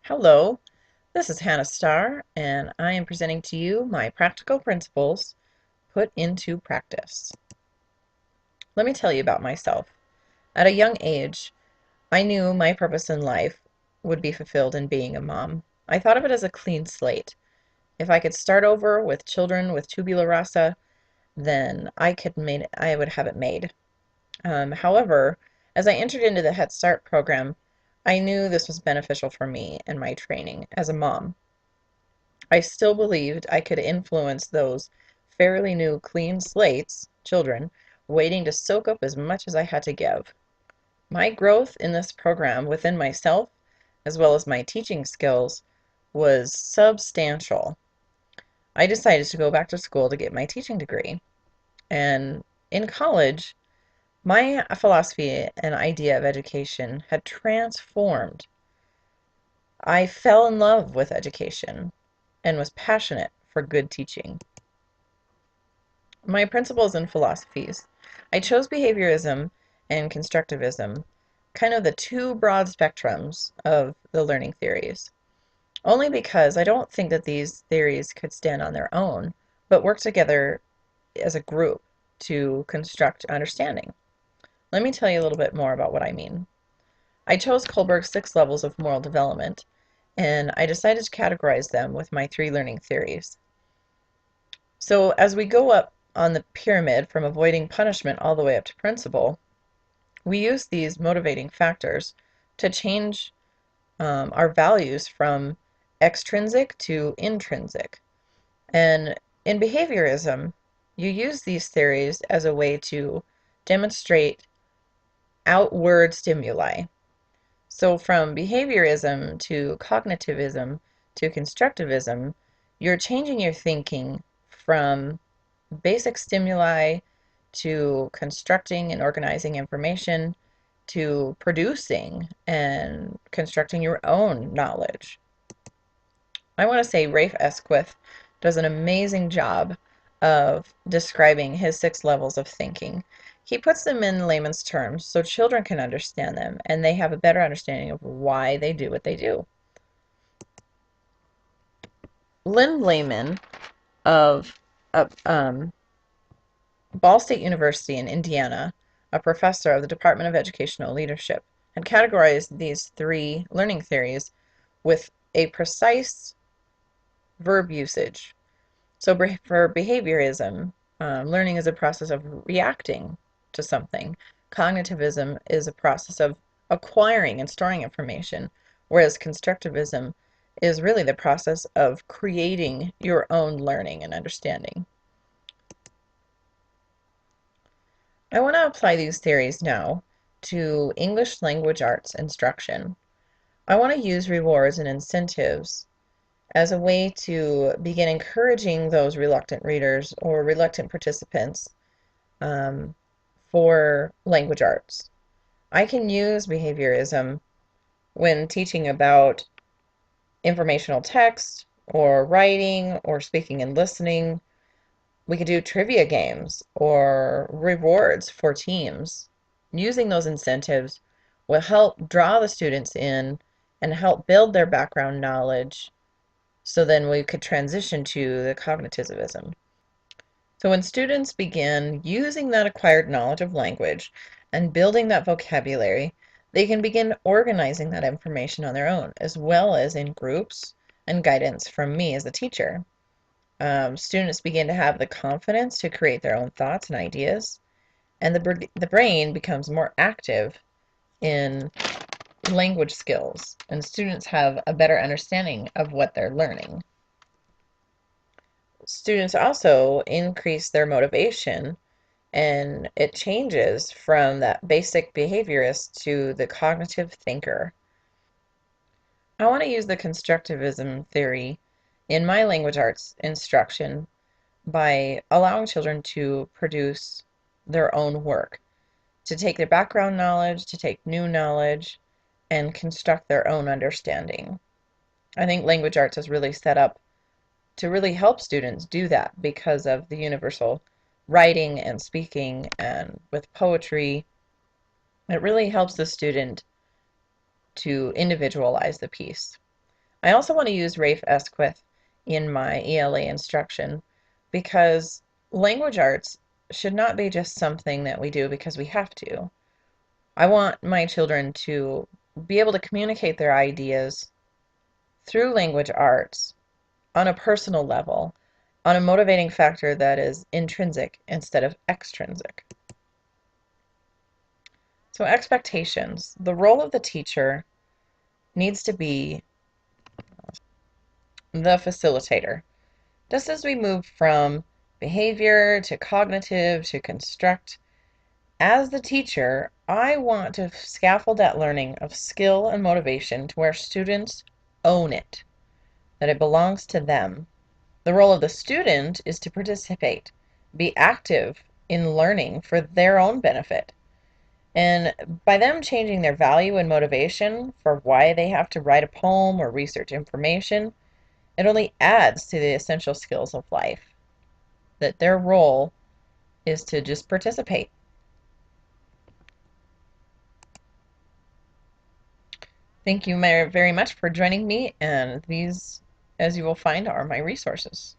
Hello, this is Hannah Starr, and I am presenting to you my practical principles put into practice. Let me tell you about myself. At a young age, I knew my purpose in life would be fulfilled in being a mom. I thought of it as a clean slate. If I could start over with children with tubula rasa, then I would have it made. However, as I entered into the Head Start program, I knew this was beneficial for me and my training as a mom. I still believed I could influence those fairly new clean slates, children, waiting to soak up as much as I had to give. My growth in this program within myself, as well as my teaching skills, was substantial. I decided to go back to school to get my teaching degree. And in college, my philosophy and idea of education had transformed. I fell in love with education and was passionate for good teaching. My principles and philosophies. I chose behaviorism and constructivism, kind of the two broad spectrums of the learning theories, only because I don't think that these theories could stand on their own, but work together as a group to construct understanding. Let me tell you a little bit more about what I mean. I chose Kohlberg's 6 levels of moral development, and I decided to categorize them with my 3 learning theories. So as we go up on the pyramid from avoiding punishment all the way up to principle, we use these motivating factors to change our values from extrinsic to intrinsic. And in behaviorism, you use these theories as a way to demonstrate outward stimuli. So from behaviorism to cognitivism to constructivism, you're changing your thinking from basic stimuli to constructing and organizing information to producing and constructing your own knowledge. I want to say Rafe Esquith does an amazing job of describing his 6 levels of thinking. He puts them in layman's terms so children can understand them and they have a better understanding of why they do what they do. Lynn Lehman of Ball State University in Indiana, a professor of the Department of Educational Leadership, had categorized these 3 learning theories with a precise verb usage. So for behaviorism, learning is a process of reacting to something. Cognitivism is a process of acquiring and storing information, whereas constructivism is really the process of creating your own learning and understanding. I want to apply these theories now to English language arts instruction. I want to use rewards and incentives as a way to begin encouraging those reluctant readers or reluctant participants um, for language arts. I can use behaviorism when teaching about informational text or writing or speaking and listening. We could do trivia games or rewards for teams. Using those incentives will help draw the students in and help build their background knowledge so then we could transition to the cognitivism. So when students begin using that acquired knowledge of language and building that vocabulary, they can begin organizing that information on their own, as well as in groups and guidance from me as a teacher. Students begin to have the confidence to create their own thoughts and ideas, and the brain becomes more active in language skills, and students have a better understanding of what they're learning. Students also increase their motivation, and it changes from that basic behaviorist to the cognitive thinker. I want to use the constructivism theory in my language arts instruction by allowing children to produce their own work, to take their background knowledge, to take new knowledge, and construct their own understanding. I think language arts is really set up to really help students do that because of the universal writing and speaking and with poetry. It really helps the student to individualize the piece. I also want to use Rafe Esquith in my ELA instruction because language arts should not be just something that we do because we have to. I want my children to be able to communicate their ideas through language arts on a personal level, on a motivating factor that is intrinsic instead of extrinsic. So expectations. The role of the teacher needs to be the facilitator. Just as we move from behavior to cognitive to construct, as the teacher, I want to scaffold that learning of skill and motivation to where students own it, that it belongs to them. The role of the student is to participate, be active in learning for their own benefit. And by them changing their value and motivation for why they have to write a poem or research information, it only adds to the essential skills of life. That their role is to just participate. Thank you very much for joining me, and these, as you will find, are my resources.